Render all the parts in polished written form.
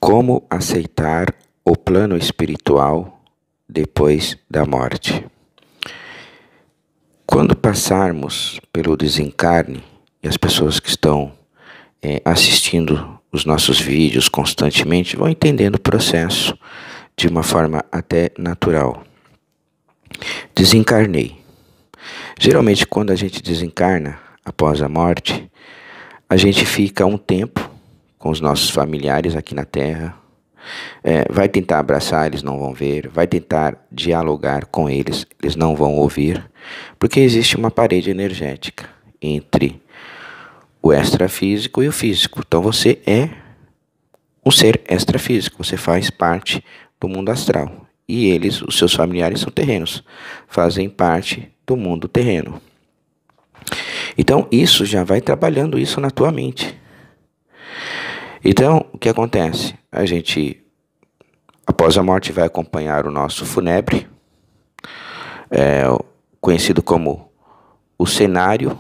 Como aceitar o plano espiritual depois da morte? Quando passarmos pelo desencarne, e as pessoas que estão assistindo os nossos vídeos constantemente vão entendendo o processo de uma forma até natural. Desencarnei. Geralmente, quando a gente desencarna após a morte, a gente fica um tempo com os nossos familiares aqui na Terra, vai tentar abraçar, eles não vão ver, vai tentar dialogar com eles, eles não vão ouvir, porque existe uma parede energética entre o extrafísico e o físico. Então você é um ser extrafísico, você faz parte do mundo astral, e eles, os seus familiares, são terrenos, fazem parte do mundo terreno. Então isso já vai trabalhando isso na tua mente. Então, o que acontece? A gente, após a morte, vai acompanhar o nosso funebre, conhecido como o cenário,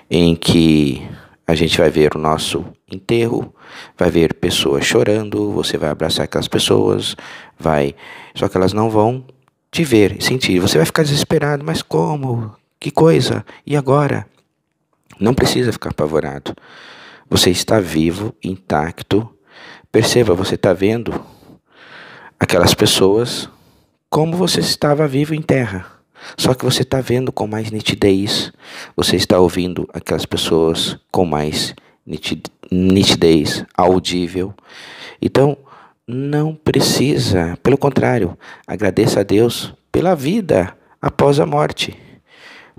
em que a gente vai ver o nosso enterro, vai ver pessoas chorando, você vai abraçar aquelas pessoas, só que elas não vão te ver, sentir. Você vai ficar desesperado, mas como? Que coisa? E agora? Não precisa ficar apavorado. Você está vivo, intacto. Perceba, você está vendo aquelas pessoas como você estava vivo em terra. Só que você está vendo com mais nitidez. Você está ouvindo aquelas pessoas com mais nitidez, audível. Então, não precisa. Pelo contrário, agradeça a Deus pela vida após a morte.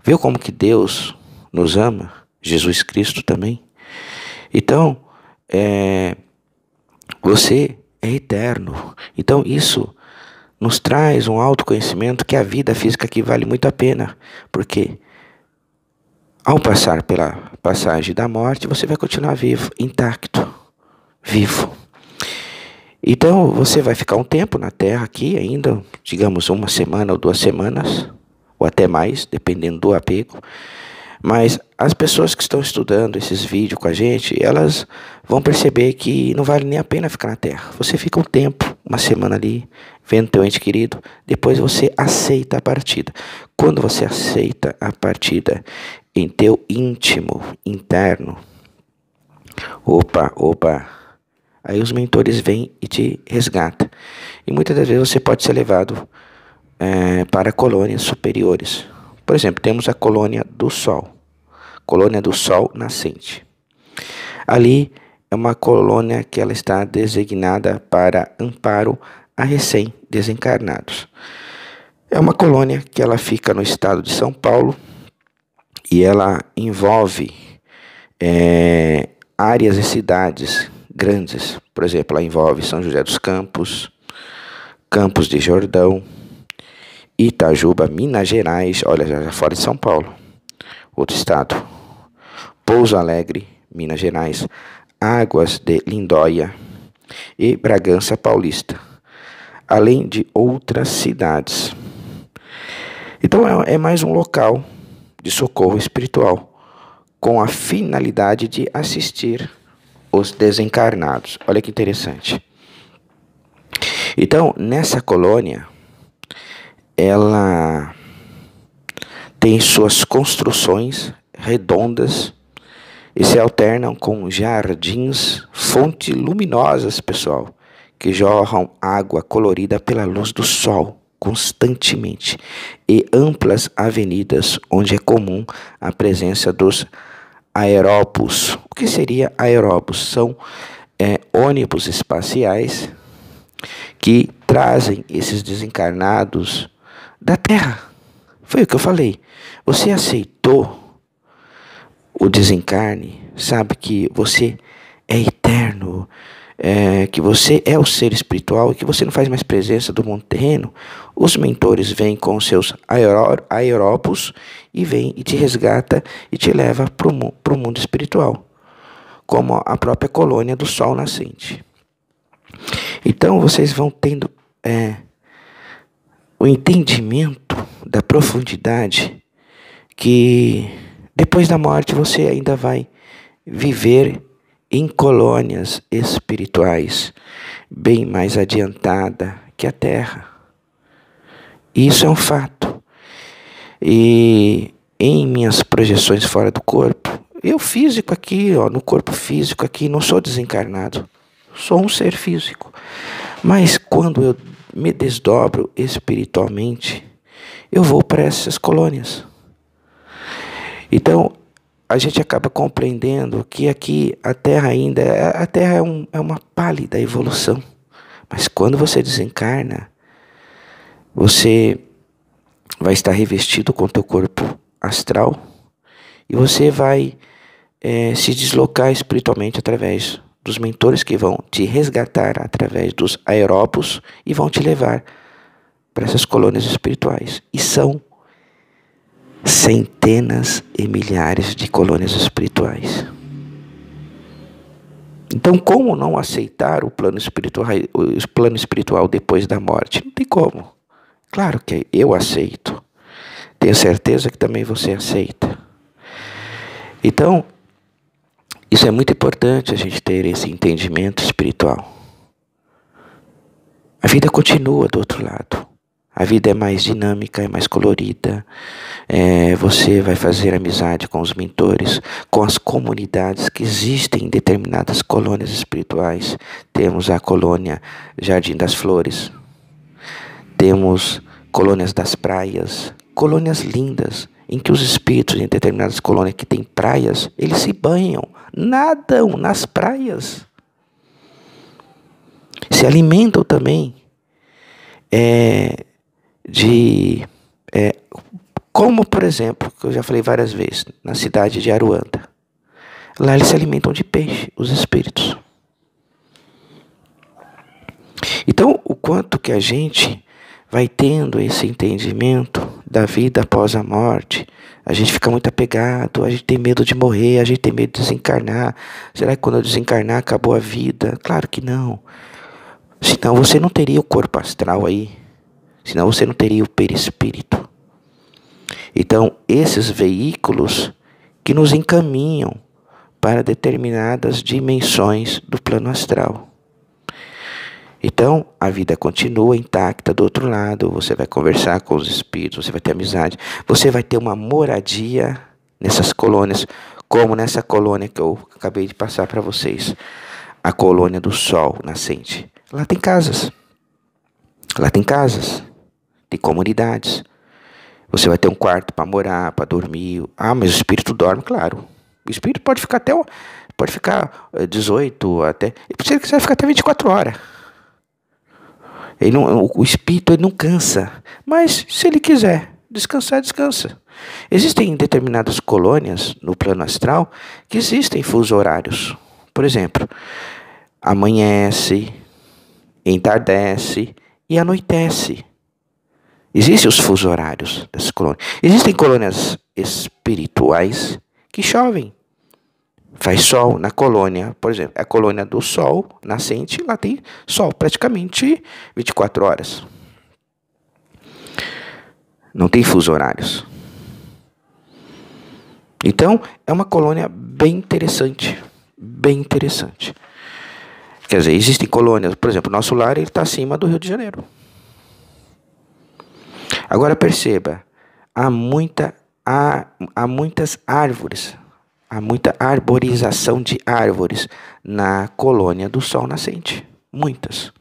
Viu como que Deus nos ama? Jesus Cristo também. Então, você é eterno. Então isso nos traz um autoconhecimento que a vida física aqui vale muito a pena. Porque ao passar pela passagem da morte, você vai continuar vivo, intacto, vivo. Então você vai ficar um tempo na Terra aqui ainda, digamos 1 semana ou 2 semanas, ou até mais, dependendo do apego. Mas as pessoas que estão estudando esses vídeos com a gente, elas vão perceber que não vale nem a pena ficar na Terra. Você fica um tempo, 1 semana ali, vendo teu ente querido, depois você aceita a partida. Quando você aceita a partida em teu íntimo, interno, opa, aí os mentores vêm e te resgatam. E muitas das vezes você pode ser levado para colônias superiores. Por exemplo, temos a colônia do Sol nascente. Ali é uma colônia que ela está designada para amparo a recém-desencarnados. É uma colônia que ela fica no estado de São Paulo e ela envolve áreas e cidades grandes. Por exemplo, ela envolve São José dos Campos, Campos de Jordão, Itajuba, Minas Gerais, olha, já fora de São Paulo, outro estado. Pouso Alegre, Minas Gerais, Águas de Lindóia e Bragança Paulista, além de outras cidades. Então é mais um local de socorro espiritual, com a finalidade de assistir os desencarnados. Olha que interessante. Então, nessa colônia, ela tem suas construções redondas e se alternam com jardins, fontes luminosas, pessoal, que jorram água colorida pela luz do sol constantemente, e amplas avenidas onde é comum a presença dos aeróbus. O que seria aeróbus? São ônibus espaciais que trazem esses desencarnados da Terra. Foi o que eu falei. Você aceitou o desencarne, sabe que você é eterno, que você é o ser espiritual e que você não faz mais presença do mundo terreno, os mentores vêm com seus aerópos e vêm e te resgata e te leva para o mundo espiritual, como a própria colônia do sol nascente. Então vocês vão tendo o entendimento da profundidade que depois da morte você ainda vai viver em colônias espirituais bem mais adiantada que a Terra. Isso é um fato. E em minhas projeções fora do corpo, eu físico aqui, no corpo físico aqui, não sou desencarnado. Sou um ser físico. Mas quando eu me desdobro espiritualmente, eu vou para essas colônias. Então, a gente acaba compreendendo que aqui a Terra é uma pálida evolução. Mas quando você desencarna, você vai estar revestido com o teu corpo astral e você vai se deslocar espiritualmente através dos mentores que vão te resgatar através dos aerópos e vão te levar para essas colônias espirituais. E são centenas e milhares de colônias espirituais. Então, como não aceitar o plano espiritual depois da morte? Não tem como. Claro que eu aceito. Tenho certeza que também você aceita. Então, isso é muito importante a gente ter esse entendimento espiritual. A vida continua do outro lado. A vida é mais dinâmica, é mais colorida. Você vai fazer amizade com os mentores, com as comunidades que existem em determinadas colônias espirituais. Temos a colônia Jardim das Flores. Temos colônias das praias, colônias lindas, em que os espíritos em determinadas colônias que têm praias, eles se banham, nadam nas praias. Se alimentam também como, por exemplo, que eu já falei várias vezes, na cidade de Aruanda. Lá eles se alimentam de peixe, os espíritos. Então, o quanto que a gente vai tendo esse entendimento da vida após a morte, a gente fica muito apegado, a gente tem medo de morrer, a gente tem medo de desencarnar. Será que quando eu desencarnar acabou a vida? Claro que não. Senão você não teria o corpo astral aí. Senão você não teria o perispírito. Então, esses veículos que nos encaminham para determinadas dimensões do plano astral. Então, a vida continua intacta do outro lado, você vai conversar com os espíritos, você vai ter amizade, você vai ter uma moradia nessas colônias, como nessa colônia que eu acabei de passar para vocês, a colônia do Sol Nascente. Lá tem casas, tem comunidades, você vai ter um quarto para morar, para dormir. Ah, mas o espírito dorme, claro. O espírito pode ficar 18 até, se ele quiser ficar até 24 horas. O espírito ele não cansa, mas se ele quiser descansar, descansa. Existem determinadas colônias no plano astral que existem fusos horários. Por exemplo, amanhece, entardece e anoitece. Existem os fusos horários dessas colônias. Existem colônias espirituais que chovem. Faz sol na colônia, por exemplo, a colônia do Sol Nascente, lá tem sol praticamente 24 horas. Não tem fusos horários. Então, é uma colônia bem interessante. Bem interessante. Quer dizer, existem colônias, por exemplo, o nosso lar está acima do Rio de Janeiro. Agora perceba, há muitas árvores. Há muita arborização de árvores na colônia do Sol Nascente. Muitas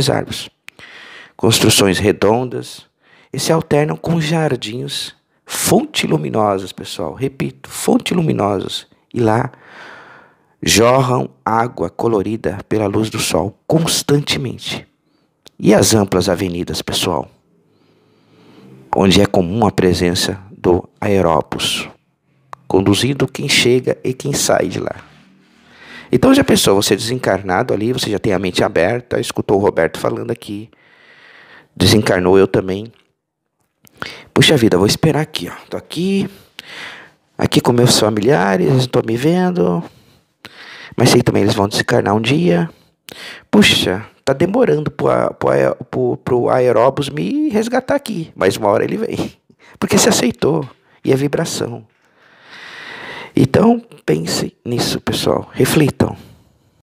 árvores. Construções redondas e se alternam com jardins fonte luminosas, pessoal. Repito, fonte luminosas. E lá jorram água colorida pela luz do sol constantemente. E as amplas avenidas, pessoal, onde é comum a presença do aerópus, conduzindo quem chega e quem sai de lá. Então já pensou, você desencarnado ali, você já tem a mente aberta, escutou o Roberto falando aqui, desencarnou eu também. Puxa vida, vou esperar aqui, ó. Tô aqui com meus familiares, estão me vendo, mas sei que também eles vão desencarnar um dia. Puxa, tá demorando pro Aeróbus me resgatar aqui, mas uma hora ele vem, porque se aceitou, e é vibração. Então, pense nisso, pessoal, reflitam.